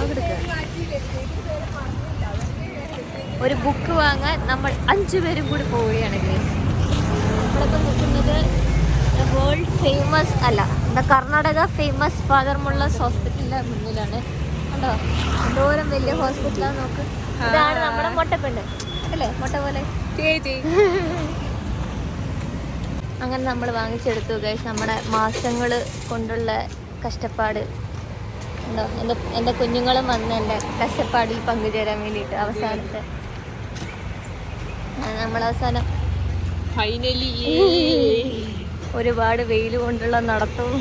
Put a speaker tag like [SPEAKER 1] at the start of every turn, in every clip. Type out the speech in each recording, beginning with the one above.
[SPEAKER 1] Vlog എടുക്കുക. ഒരു book വാങ്ങാൻ നമ്മൾ 5 പേരും കൂടി പോവുകയാണെങ്കിൽ നമ്മളിപ്പോൾ നിൽക്കുന്നത് വേൾഡ് ഫേമസ് അല്ല എന്താ കർണാടക ഫേമസ് ഫാദർ മുള്ളസ് ഹോസ്പിറ്റലിൻ്റെ മുന്നിലാണ്. കണ്ടോ എന്തോരം വലിയ ഹോസ്പിറ്റലാണ് നോക്ക്. ഇതാണ് നമ്മുടെ മൊട്ടപ്പെണ്ണ് അല്ലേ, മൊട്ട പോലെ. അങ്ങനെ നമ്മൾ വാങ്ങിച്ചെടുത്തു ഗൈസ്. നമ്മുടെ മാസങ്ങൾ കൊണ്ടുള്ള കഷ്ടപ്പാട് എന്തോ എൻ്റെ കുഞ്ഞുങ്ങളും വന്ന് എൻ്റെ കഷ്ടപ്പാടിൽ പങ്കുചേരാൻ വേണ്ടിയിട്ട് അവസാനത്തെ നമ്മളവസാനം
[SPEAKER 2] ഫൈനലി
[SPEAKER 1] ഒരുപാട് വെയിൽ കൊണ്ടുള്ള നടത്തവും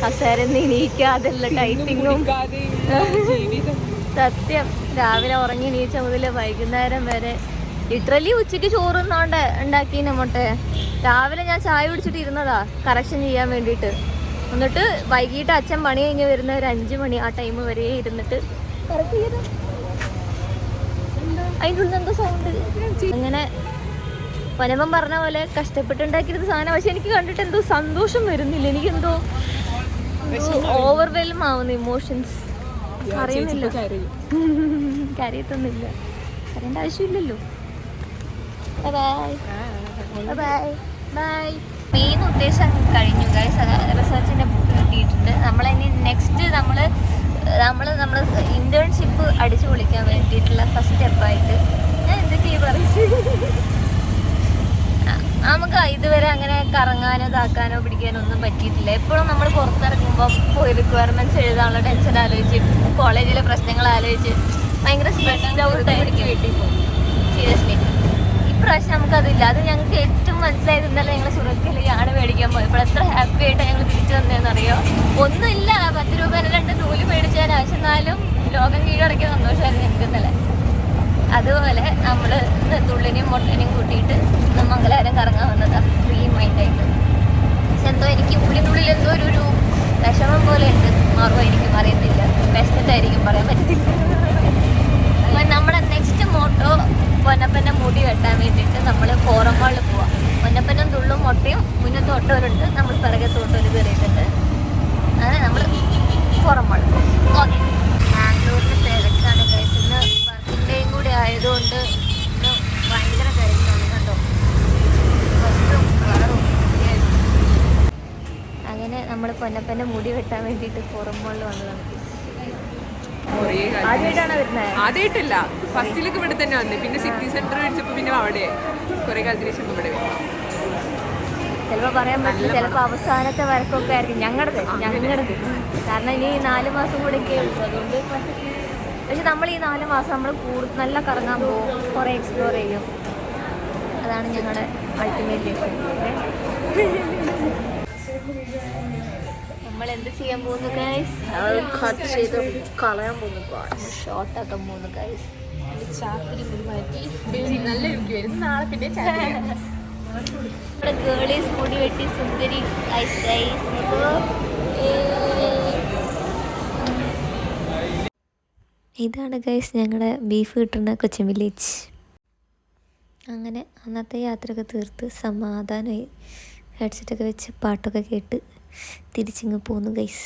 [SPEAKER 1] കസേരന്ന് എണീക്കാതെയുള്ള ടൈപ്പിങ്ങും. സത്യം രാവിലെ ഉറങ്ങി എണീച്ച മുതൽ വൈകുന്നേരം വരെ ലിറ്ററലി ഉച്ചയ്ക്ക് ചോറുന്നോണ്ട് ഉണ്ടാക്കിനെ മൊട്ടെ. രാവിലെ ഞാൻ ചായ കുടിച്ചിട്ട് ഇരുന്നതാ കറക്ഷൻ ചെയ്യാൻ വേണ്ടിയിട്ട്. എന്നിട്ട് വൈകിട്ട് അച്ഛൻ പണി കഴിഞ്ഞ് വരുന്ന ഒരു 5 മണി ആ ടൈം വരെ ഇരുന്നിട്ട് കറക്റ്റ് ചെയ്തു. അതിൻ്റെ ഉള്ളിൽ എന്തോ സൗണ്ട്. അങ്ങനെ പനമൻ പറഞ്ഞ പോലെ കഷ്ടപ്പെട്ടുണ്ടാക്കിയത് സാധനം. പക്ഷെ എനിക്ക് കണ്ടിട്ട് എന്തോ സന്തോഷം വരുന്നില്ല. എനിക്കെന്തോ ഓവർവെൽം ആവുന്നു ഇമോഷൻസ്. അറിയുന്നില്ല, കരയത്തൊന്നുമില്ല, കരയേണ്ട ആവശ്യമില്ലല്ലോ. Bye bye bye. മെയിൻ ഉദ്ദേശം കഴിഞ്ഞു ഗൈസ്. റിസർച്ചിൻ്റെ ബുക്ക് കിട്ടിയിട്ടുണ്ട്. നമ്മളിനി നെക്സ്റ്റ് നമ്മൾ ഇന്റേൺഷിപ്പ് അടിച്ചു പൊളിക്കാൻ വേണ്ടിയിട്ടുള്ള ഫസ്റ്റ് സ്റ്റെപ്പായിട്ട് ഞാൻ എന്തൊക്കെയാ പറയുന്നത്. നമുക്ക് ഇതുവരെ അങ്ങനെ കറങ്ങാനോ ഇതാക്കാനോ പിടിക്കാനോ ഒന്നും പറ്റിയിട്ടില്ല. എപ്പോഴും നമ്മൾ പുറത്തിറങ്ങുമ്പോൾ പോയി റിക്വയർമെൻറ്റ്സ് എഴുതാനുള്ള ടെൻഷൻ ആലോചിച്ച് കോളേജിലെ പ്രശ്നങ്ങൾ ആലോചിച്ച് ഭയങ്കര സ്ട്രെസ്ഡ് ഔട്ട് ആയിരിക്കും വീട്ടിൽ പോകും. സീരിയസ്ലി ഇപ്രാവശ്യം നമുക്കതില്ല. അത് ഞങ്ങൾക്ക് ഏറ്റവും മനസ്സിലായത് ഇന്നലെ ഞങ്ങൾ സുഹൃത്തുക്കളിൽ ആണ് മേടിക്കാൻ പോയപ്പോൾ എത്ര ഹാപ്പി ആയിട്ട് ഞങ്ങൾ തിരിച്ചു വന്നതെന്നറിയോ. ഒന്നുമില്ല, 10 രൂപ 2 നൂല് മേടിച്ചാൽ ആവശ്യമെന്നാലും ലോകം കീഴടക്കിയ സന്തോഷമായിരുന്നു ഞങ്ങൾക്ക് ഇന്നലെ. അതുപോലെ നമ്മൾ തുള്ളിനെയും മൊട്ടനെയും കൂട്ടിയിട്ട് മംഗലാരം കറങ്ങാൻ വന്നതാണ് ഫ്രീ മൈൻഡായിട്ട്. പക്ഷെ എന്തോ എനിക്ക് ഉള്ളിനുള്ളിൽ എന്തോ ഒരു വിഷമം പോലെ ഉണ്ട്. മാറുമായിരിക്കും, അറിയത്തില്ല. വിശന്നിട്ടായിരിക്കും, പറയാൻ പറ്റത്തില്ല. അപ്പം നമ്മുടെ നെക്സ്റ്റ് മോട്ടോ പൊന്നപ്പൻ്റെ മുടി വെട്ടാൻ വേണ്ടിയിട്ട് നമ്മൾ ഫോറം മാളിൽ പോവാം. പൊന്നപ്പനും തുള്ളും മൊട്ടയും മുന്നത്ത് ഓട്ടോരുണ്ട്, നമ്മൾ പിറകെ തോട്ടോര് കയറിയിട്ടുണ്ട്. അങ്ങനെ നമ്മൾ ഫോറം മാളിൽ പോകും. ഓക്കെ. ബാംഗ്ലൂരിൽ തിരക്കാണ് കഴിച്ച്. ഇന്ന് വർക്കിൻ്റെയും കൂടി ആയതുകൊണ്ട് ഇന്ന് ഭയങ്കര തിരക്കാണ് കേട്ടോ. ബസ്സും കാറും. അങ്ങനെ നമ്മൾ പൊന്നപ്പൻ്റെ മുടി വെട്ടാൻ വേണ്ടിയിട്ട് ഫോറം മാളിൽ വന്നതാണ്. ആദ്യമായിട്ടാണ് വരുന്നത്?
[SPEAKER 2] ആദ്യമായിട്ടല്ല, ഫസ്റ്റിലേക്ക് ഇവിടെ തന്നെ വന്നേ. പിന്നെ സിറ്റി സെന്റർ മേടിച്ചപ്പോൾ പിന്നെ അവിടെ കുറെ കാലത്തിന് ശേഷം ഇവിടെ വരും.
[SPEAKER 1] ചിലപ്പോൾ പറയാൻ പറ്റില്ല, ചിലപ്പോൾ അവസാനത്തെ വരക്കൊക്കെ ആയിരിക്കും ഞങ്ങളുടേത്. കാരണം ഇനി 4 മാസം കൂടെയൊക്കെ ഉള്ളൂ. അതുകൊണ്ട് പക്ഷെ നമ്മൾ ഈ 4 മാസം നമ്മൾ നല്ല കറങ്ങാൻ പോകും, കുറേ എക്സ്പ്ലോർ ചെയ്യും. അതാണ് ഞങ്ങളുടെ അൾട്ടിമേറ്റ് ലക്ഷ്യം. നമ്മൾ എന്ത് ചെയ്യാൻ പോകുന്നു ഗൈസ്? കട്ട് ചെയ്ത് കളയാൻ പോകുന്നു, ഷോർട്ടാക്കാൻ പോകുന്നു ഗൈസ്.
[SPEAKER 2] ചാക്കിരി മാറ്റി നല്ല രുചിയായിരുന്നു. നാളെ പിന്നെ
[SPEAKER 1] നമ്മുടെ ഗേളീസ് മുടി വെട്ടി സുന്ദരി ഗൈസ്. ഇതാണ് ഗൈസ് ഞങ്ങളുടെ ബീഫ് കിട്ടുന്ന കൊച്ചിൻ വില്ലേജ്. അങ്ങനെ അന്നത്തെ യാത്രയൊക്കെ തീർത്ത് സമാധാനമായി ഹെഡ്സെറ്റൊക്കെ വെച്ച് പാട്ടൊക്കെ കേട്ട് തിരിച്ചിങ്ങ് പോന്നു ഗൈസ്.